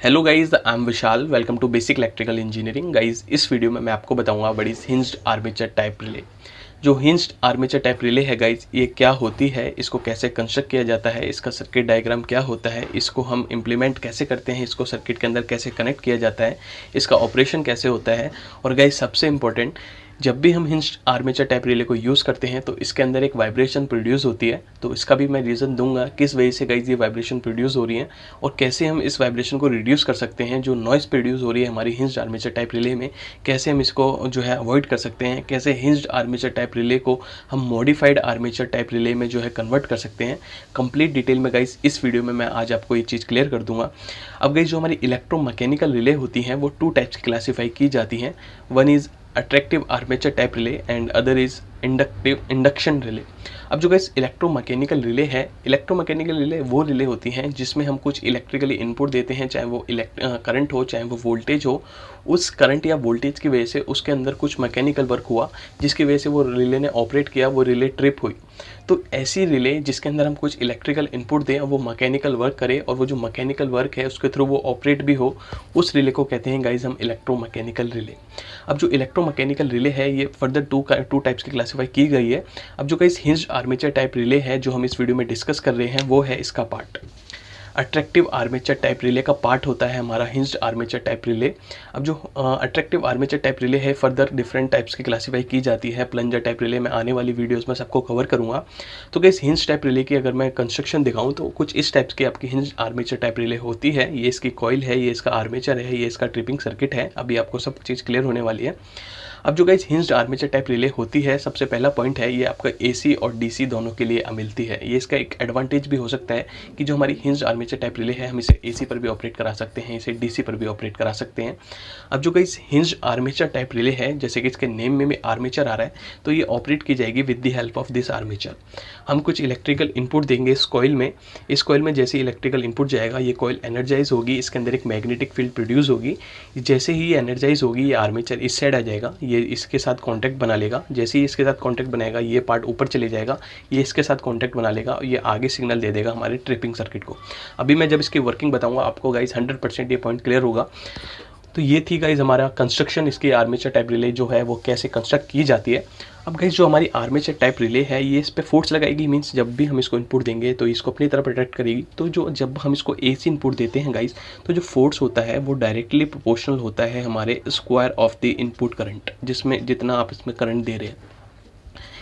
Hello guys, I am Vishal. Welcome to basic electrical engineering. Guys, इस video में मैं आपको बताऊंगा बड़ी हिंज्ड आर्मेचर टाइप रिले। जो हिंज्ड आर्मेचर टाइप रिले है गाइज, ये क्या होती है, इसको कैसे कंस्ट्रक्ट किया जाता है, इसका सर्किट डायग्राम क्या होता है, इसको हम इम्प्लीमेंट कैसे करते हैं, इसको सर्किट के अंदर कैसे कनेक्ट किया जाता है, इसका ऑपरेशन कैसे होता है। और गाइज सबसे इंपॉर्टेंट, जब भी हम हिंज्ड आर्मेचर टाइप रिले को यूज़ करते हैं तो इसके अंदर एक वाइब्रेशन प्रोड्यूस होती है। तो इसका भी मैं रीज़न दूंगा किस वजह से गाइज ये वाइब्रेशन प्रोड्यूस हो रही है और कैसे हम इस वाइब्रेशन को रिड्यूस कर सकते हैं। जो नॉइज़ प्रोड्यूस हो रही है हमारी हिंज्ड आर्मेचर टाइप रिले में, कैसे हम इसको जो है अवॉइड कर सकते हैं, कैसे हिंज्ड आर्मेचर टाइप रिले को हम मॉडिफाइड आर्मेचर टाइप रिले में जो है कन्वर्ट कर सकते हैं। कंप्लीट डिटेल में गाइज इस वीडियो में मैं आज आपको ये चीज़ क्लियर कर दूंगा। अब गाइज जो हमारी इलेक्ट्रोमैकेनिकल रिले होती हैं वो टू टाइप्स की क्लासीफाई की जाती हैं। One is attractive armature type relay and other is induction relay. अब जो गाइस इलेक्ट्रोमैकेनिकल रिले है, इलेक्ट्रोमैकेनिकल रिले वो रिले होती हैं जिसमें हम कुछ इलेक्ट्रिकली इनपुट देते हैं, चाहे वो करंट हो चाहे वो वोल्टेज हो। उस करंट या वोल्टेज की वजह से उसके अंदर कुछ मैकेनिकल वर्क हुआ जिसकी वजह से वो रिले ने ऑपरेट किया, वो रिले ट्रिप हुई। तो ऐसी रिले जिसके अंदर हम कुछ इलेक्ट्रिकल इनपुट दें और वो मैकेनिकल वर्क करे और वो जो मैकेनिकल वर्क है उसके थ्रू वो ऑपरेट भी हो, उस रिले को कहते हैं गाइज हम इलेक्ट्रोमैकेनिकल रिले। अब जो इलेक्ट्रोमैकेनिकल रिले है ये फर्दर टू टाइप्स की क्लासीफाई की गई है। अब जो guys hinged armature type relay है जो हम इस वीडियो में डिस्कस कर रहे हैं वो है इसका part. Attractive armature type relay का पार्ट होता है हमारा हिंज्ड आर्मेचर टाइप रिले। अब जो अट्रैक्टिव आर्मेचर टाइप रिले है फर्दर डिफरेंट टाइप्स की क्लासीफाई की जाती है। प्लंजर टाइप रिले में आने वाली वीडियोस में सबको कवर करूंगा। तो गाइस हिंज टाइप रिले की अगर मैं कंस्ट्रक्शन दिखाऊं तो कुछ इस टाइप्स की आपकी हिंज आर्मेचर टाइप रिले होती है। ये इसकी कॉइल है, ये इसका आर्मेचर है, ये इसका ट्रिपिंग सर्किट है। अभी आपको सब चीज़ क्लियर होने वाली है। अब जो guys hinged armature type relay होती है, सबसे पहला पॉइंट है ये आपका एसी और डीसी दोनों के लिए मिलती है। ये इसका एक एडवांटेज भी हो सकता है कि जो हमारी हिंज्ड आर्मेचर टाइप रिले है हम इसे एसी पर भी ऑपरेट करा सकते हैं, इसे डीसी पर भी ऑपरेट करा सकते हैं। अब जो guys hinged armature type relay है, जैसे कि इसके नेम में भी आर्मेचर आ रहा है, तो ये ऑपरेट की जाएगी with the help of this armature. हम कुछ इलेक्ट्रिकल इनपुट देंगे इस कॉइल में। इस कॉइल में जैसे इलेक्ट्रिकल इनपुट जाएगा ये कॉइल एनर्जाइज होगी, इसके अंदर एक मैग्नेटिक फील्ड प्रोड्यूस होगी। जैसे ही ये एनर्जाइज होगी ये आर्मेचर इस साइड आ जाएगा, ये इसके साथ कांटेक्ट बना लेगा। जैसे ही इसके साथ कांटेक्ट बनाएगा ये पार्ट ऊपर चले जाएगा, ये इसके साथ कांटेक्ट बना लेगा और ये आगे सिग्नल दे देगा हमारे ट्रिपिंग सर्किट को। अभी मैं जब इसकी वर्किंग बताऊंगा आपको गाइस 100% ये पॉइंट क्लियर होगा। तो ये थी गाइज हमारा कंस्ट्रक्शन, इसकी आर्मेचर टाइप रिले जो है वो कैसे कंस्ट्रक्ट की जाती है। अब गाइज जो हमारी आर्मेचर टाइप रिले है ये इस पे फोर्स लगाएगी, मींस जब भी हम इसको इनपुट देंगे तो इसको अपनी तरफ अट्रैक्ट करेगी। तो जो जब हम इसको एसी इनपुट देते हैं गाइज, तो जो फोर्स होता है वो डायरेक्टली प्रोपोर्शनल होता है हमारे square of the input current, जिसमें जितना आप इसमें करंट दे रहे हैं।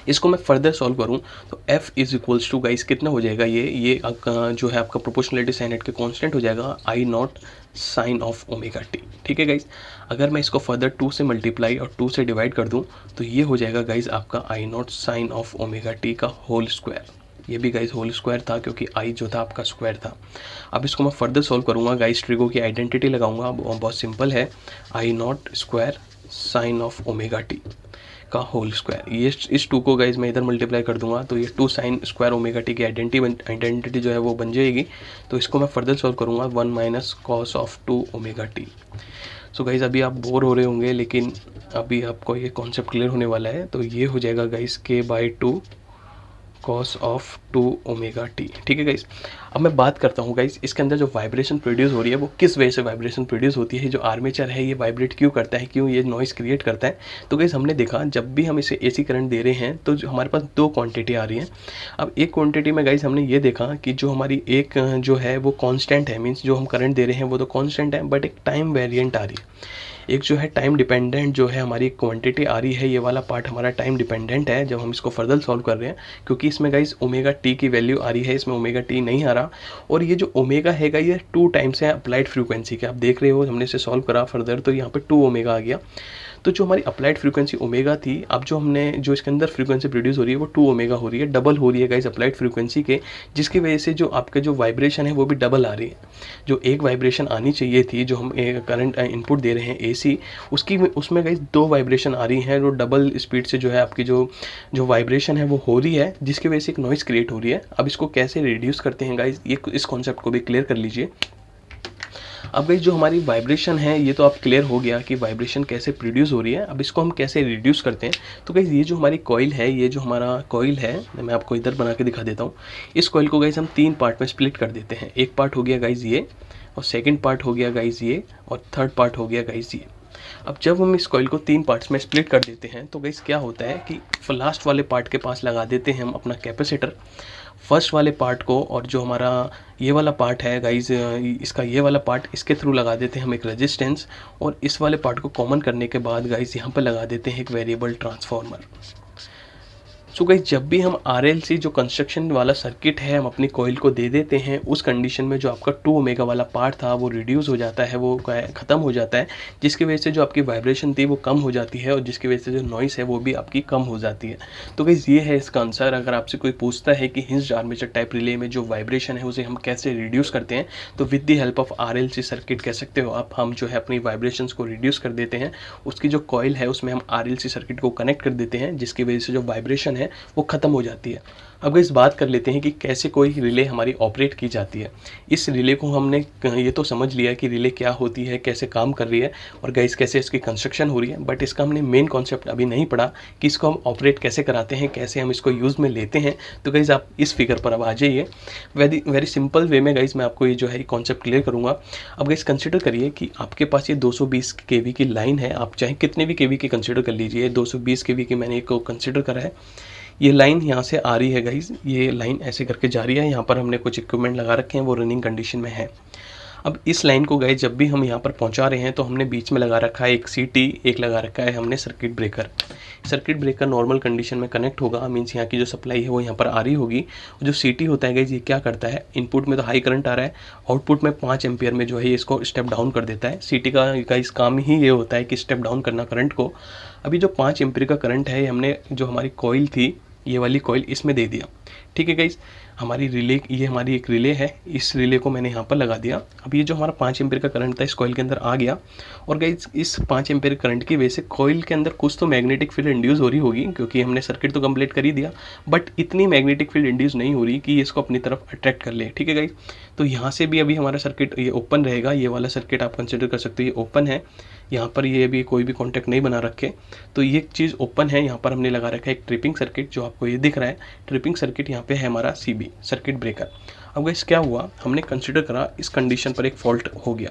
इसको मैं फर्दर सॉल्व करूं तो F is equals to guys कितना हो जाएगा, ये जो है आपका प्रोपोर्शनलिटी साइन के कांस्टेंट हो जाएगा I naught sine of omega T. ठीक है गाइस, अगर मैं इसको फर्दर 2 से मल्टीप्लाई और 2 से डिवाइड कर दूं तो ये हो जाएगा गाइस आपका I naught sine of omega T का होल स्क्वायर। ये भी गाइस होल स्क्वायर था क्योंकि I जो था आपका स्क्वायर था। अब इसको मैं फर्दर सॉल्व करूंगा गाइस, ट्रिगो की आइडेंटिटी लगाऊंगा, बहुत सिंपल है। I not square sine of omega T का होल स्क्वायर। ये इस 2 को गाइज मैं इधर मल्टीप्लाई कर दूंगा तो ये 2 साइन स्क्वायर ओमेगा टी की आइडेंटिटी जो है वो बन जाएगी। तो इसको मैं फर्दर सॉल्व करूंगा 1 minus cos of 2 omega T. So guys अभी आप बोर हो रहे होंगे लेकिन अभी आपको ये कॉन्सेप्ट क्लियर होने वाला है। तो ये हो जाएगा guys k/2 cos of 2 omega T. ठीक है गाइस, अब मैं बात करता हूँ गाइस इसके अंदर जो वाइब्रेशन प्रोड्यूस हो रही है वो किस वजह से वाइब्रेशन प्रोड्यूस होती है। जो आर्मेचर है ये वाइब्रेट क्यों करता है, क्यों ये नॉइस क्रिएट करता है। तो गाइस हमने देखा जब भी हम इसे एसी करंट दे रहे हैं तो हमारे पास 2 क्वांटिटी आ रही हैं। अब एक क्वांटिटी में गाइस हमने ये देखा कि जो हमारी एक जो है वो कॉन्स्टेंट है, मीन्स जो हम करंट दे रहे हैं वो तो कॉन्स्टेंट है, बट एक टाइम वेरिएंट आ रही है। एक जो है टाइम डिपेंडेंट जो है हमारी क्वांटिटी आ रही है, ये वाला पार्ट हमारा टाइम डिपेंडेंट है जब हम इसको फर्दर सॉल्व कर रहे हैं, क्योंकि इसमें गाइस ओमेगा टी की वैल्यू आ रही है, इसमें ओमेगा टी नहीं आ रहा। और ये जो ओमेगा है ये 2 टाइम्स है अप्लाइड फ्रीक्वेंसी के। आप देख रहे हो हमने इसे सॉल्व करा फर्दर तो यहाँ पे 2 ओमेगा आ गया। तो जो हमारी अप्लाइड फ्रीक्वेंसी ओमेगा थी, अब जो हमने जो इसके अंदर फ्रीक्वेंसी प्रोड्यूस हो रही है वो 2 ओमेगा हो रही है, डबल हो रही है गाइस अप्लाइड फ्रीक्वेंसी के, जिसकी वजह से जो आपका जो वाइब्रेशन है वो भी डबल आ रही है। जो एक वाइब्रेशन आनी चाहिए थी, जो हम करंट इनपुट दे रहे हैं एसी, उसमें गाइस 2 वाइब्रेशन आ रही हैं, जो डबल स्पीड से जो है आपकी जो वाइब्रेशन है वो हो रही है, जिसकी वजह से एक नॉइस क्रिएट हो रही है। अब इसको कैसे रिड्यूस करते हैं गाइस, ये इस कॉन्सेप्ट को भी क्लियर कर लीजिए। अब गाइस जो हमारी वाइब्रेशन है ये तो आप क्लियर हो गया कि वाइब्रेशन कैसे प्रोड्यूस हो रही है। अब इसको हम कैसे रिड्यूस करते हैं। तो गाइस ये जो हमारी कॉइल है, ये जो हमारा कॉइल है, मैं आपको इधर बना के दिखा देता हूँ। इस कॉइल को गाइस हम 3 पार्ट में स्प्लिट कर देते हैं। एक पार्ट हो गया गाइस ये, और सेकंड पार्ट हो गया गाइस ये, और थर्ड पार्ट हो गया गाइस ये। अब जब हम इस कॉइल को 3 पार्ट्स में स्प्लिट कर देते हैं तो गाइस क्या होता है कि लास्ट वाले पार्ट के पास लगा देते हैं हम अपना कैपेसिटर, फर्स्ट वाले पार्ट को, और जो हमारा ये वाला पार्ट है गाइस, इसका ये वाला पार्ट, इसके थ्रू लगा देते हैं हम एक रेजिस्टेंस, और इस वाले पार्ट को कॉमन करने के बाद गाइस यहाँ पर लगा देते हैं एक वेरिएबल ट्रांसफार्मर। सो गाइस जब भी हम RLC जो कंस्ट्रक्शन वाला सर्किट है हम अपनी कॉइल को दे देते हैं, उस कंडीशन में जो आपका 2 ओमेगा वाला पार्ट था वो रिड्यूस हो जाता है, वो ख़त्म हो जाता है, जिसकी वजह से जो आपकी वाइब्रेशन थी वो कम हो जाती है, और जिसकी वजह से जो नॉइस है वो भी आपकी कम हो जाती है। तो गाइस ये है इसका आंसर। अगर आपसे कोई पूछता है कि हिंज्ड आर्मेचर टाइप रिले में जो वाइब्रेशन है उसे हम कैसे रिड्यूस करते हैं, तो with the help of RLC circuit कह सकते हो आप, हम जो है अपनी वाइब्रेशंस को रिड्यूस कर देते हैं। उसकी जो कॉइल है उसमें हम RLC सर्किट को कनेक्ट कर देते हैं, जिसकी वजह से जो वाइब्रेशन है वो ख़त्म हो जाती है। अब इस बात कर लेते हैं कि कैसे कोई रिले हमारी ऑपरेट की जाती है। इस रिले को हमने ये तो समझ लिया कि रिले क्या होती है, कैसे काम कर रही है, और गाइस कैसे इसकी कंस्ट्रक्शन हो रही है, बट इसका हमने मेन कॉन्सेप्ट अभी नहीं पढ़ा कि इसको हम ऑपरेट कैसे कराते हैं, कैसे हम इसको यूज़ में लेते हैं। तो गाइस आप इस फिगर पर अब आ जाइए। वेरी सिंपल वे में गाइस मैं आपको ये जो है कॉन्सेप्ट क्लियर करूँगा। अब गाइस कंसिडर करिए कि आपके पास ये 220 kV की लाइन है, आप चाहे कितने भी kV की कंसिडर कर लीजिए, 220 kV की मैंने एक कंसिडर करा है। ये लाइन यहाँ से आ रही है गाइस, ये लाइन ऐसे करके जा रही है, यहाँ पर हमने कुछ इक्विपमेंट लगा रखे हैं, वो रनिंग कंडीशन में है। अब इस लाइन को गाइस जब भी हम यहाँ पर पहुँचा रहे हैं तो हमने बीच में लगा रखा है एक CT, एक लगा रखा है हमने circuit breaker. Circuit breaker normal condition में कनेक्ट होगा, मीन्स यहाँ की जो सप्लाई है वो यहाँ पर आ रही होगी। जो CT होता है गाइस ये क्या करता है, इनपुट में तो हाई करंट आ रहा है, आउटपुट में 5 एम्पियर में जो है ये इसको स्टेप डाउन कर देता है। CT का गाइस काम ही ये होता है कि स्टेप डाउन करना करंट को। अभी जो 5 एम्पियर का करंट है हमने जो हमारी कॉइल थी, ये वाली कॉइल इसमें दे दिया। ठीक है गाइस, हमारी रिले, ये हमारी एक रिले है, इस रिले को मैंने यहाँ पर लगा दिया। अब ये जो हमारा 5 एम्पियर का करंट था इस कॉइल के अंदर आ गया, और गाइस इस 5 एम्पियर करंट की वजह से कॉइल के अंदर कुछ तो मैग्नेटिक फील्ड इंड्यूस हो रही होगी, क्योंकि हमने सर्किट तो कंप्लीट कर ही दिया, बट इतनी मैग्नेटिक फील्ड इंड्यूस नहीं हो रही कि ये इसको अपनी तरफ अट्रैक्ट कर ले। ठीक है गाइस, तो यहाँ से भी अभी हमारा सर्किट ये ओपन रहेगा। ये वाला सर्किट आप कंसिडर कर सकते हो, ये ओपन है, यहाँ पर ये अभी कोई भी कॉन्टैक्ट नहीं बना रखे, तो ये चीज़ ओपन है। यहाँ पर हमने लगा रखा है एक ट्रिपिंग सर्किट, जो आपको ये दिख रहा है ट्रिपिंग सर्किट। यहाँ पे है हमारा CB सर्किट ब्रेकर। अब गाइस क्या हुआ, हमने कंसिडर करा इस कंडीशन पर एक फॉल्ट हो गया।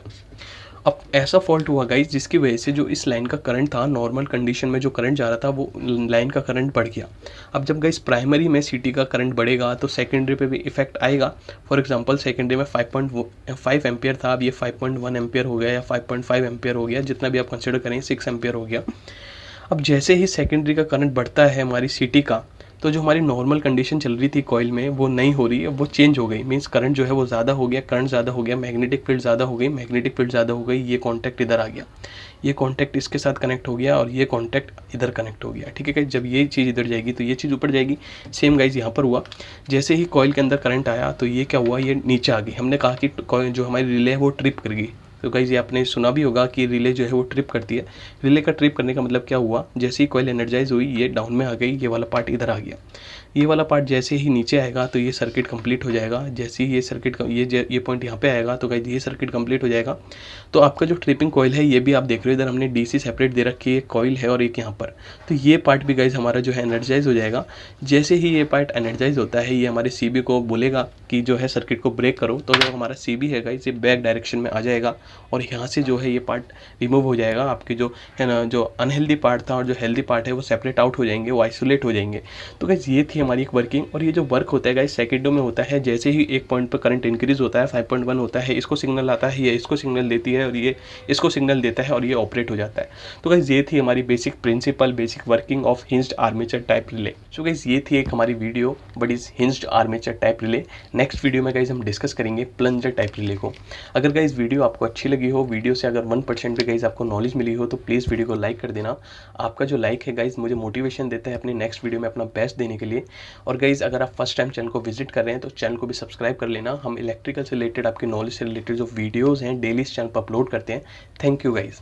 अब ऐसा फॉल्ट हुआ गाइस जिसकी वजह से जो इस लाइन का करंट था, नॉर्मल कंडीशन में जो करंट जा रहा था वो लाइन का करंट बढ़ गया। अब जब गाइस प्राइमरी में CT का करंट बढ़ेगा तो सेकेंडरी पे भी इफेक्ट आएगा। फॉर एग्जांपल सेकेंडरी में 5.5 एम्पियर था, अब ये 5.1 एम्पियर हो गया या 5.5 एम्पियर हो गया, जितना भी आप कंसिडर करें 6 एम्पियर हो गया। अब जैसे ही सेकेंडरी का करंट बढ़ता है हमारी CT का, तो जो हमारी नॉर्मल कंडीशन चल रही थी कॉइल में वो नहीं हो रही है, वो चेंज हो गई। मीन्स करंट जो है वो ज़्यादा हो गया, करंट ज़्यादा हो गया, मैग्नेटिक फील्ड ज़्यादा हो गई, मैग्नेटिक फील्ड ज़्यादा हो गई, ये कॉन्टैक्ट इधर आ गया, ये कॉन्टैक्ट इसके साथ कनेक्ट हो गया, और ये कॉन्टैक्ट इधर कनेक्ट हो गया। ठीक है, जब ये चीज़ इधर जाएगी तो ये चीज़ ऊपर जाएगी। सेम गाइज यहाँ पर हुआ, जैसे ही कॉइल के अंदर करंट आया तो ये क्या हुआ, ये नीचे आ गई। हमने कहा कि जो हमारी रिले है वो ट्रिप कर गई। तो गाइस ये आपने सुना भी होगा कि रिले जो है वो ट्रिप करती है। रिले का ट्रिप करने का मतलब क्या हुआ, जैसे ही कॉइल एनर्जाइज हुई ये डाउन में आ गई, ये वाला पार्ट इधर आ गया। ये वाला पार्ट जैसे ही नीचे आएगा तो ये सर्किट कंप्लीट हो जाएगा। जैसे ही ये सर्किट ये पॉइंट यहाँ पे आएगा तो गाइस ये सर्किट कंप्लीट हो जाएगा। तो आपका जो ट्रिपिंग कॉइल है ये भी आप देख रहे हो, इधर हमने DC सेपरेट दे रखी है, एक कॉइल है और एक यहाँ पर। तो ये पार्ट भी गाइस हमारा जो है एनर्जाइज हो जाएगा। जैसे ही ये पार्ट एनर्जाइज होता है ये हमारे CB को बोलेगा कि जो है सर्किट को ब्रेक करो, तो जो हमारा CB है गाइस ये बैक डायरेक्शन में आ जाएगा, और यहाँ से जो है ये पार्ट रिमूव हो जाएगा। आपके जो है ना, जो अनहेल्दी पार्ट था और जो हेल्दी पार्ट है वो सेपरेट आउट हो जाएंगे, वो आइसोलेट हो जाएंगे। तो गाइस ये थी हमारी एक वर्किंग। और ये जो वर्क होता है गाइस सेकेंडों में होता है। जैसे ही एक पॉइंट पर करंट इंक्रीज होता है, 5.1 होता है, इसको सिग्नल आता है, ये इसको सिग्नल देती है और ये इसको सिग्नल देता है और ये ऑपरेट हो जाता है। तो गाइस ये थी हमारी basic principle, basic working of hinged armature type relay. So guys ये थी एक हमारी video but is hinged armature type relay. Next video में गाइस हम डिस्कस करेंगे प्लंजर टाइप रिले को। अगर गाइस वीडियो आपको अच्छी लगी हो, वीडियो से अगर 1% भी गाइस आपको नॉलेज मिली हो, तो प्लीज़ वीडियो को लाइक कर देना। आपका जो लाइक है गाइस मुझे मोटिवेशन देता है अपने नेक्स्ट वीडियो में अपना बेस्ट देने के लिए। और गाइस अगर आप फर्स्ट टाइम चैनल को विजिट कर रहे हैं तो चैनल को भी सब्सक्राइब कर लेना। हम इलेक्ट्रिकल से रिलेटेड, आपके नॉलेज से रिलेटेड जो वीडियोज़ हैं डेली इस चैनल पर अपलोड करते हैं। Thank you guys.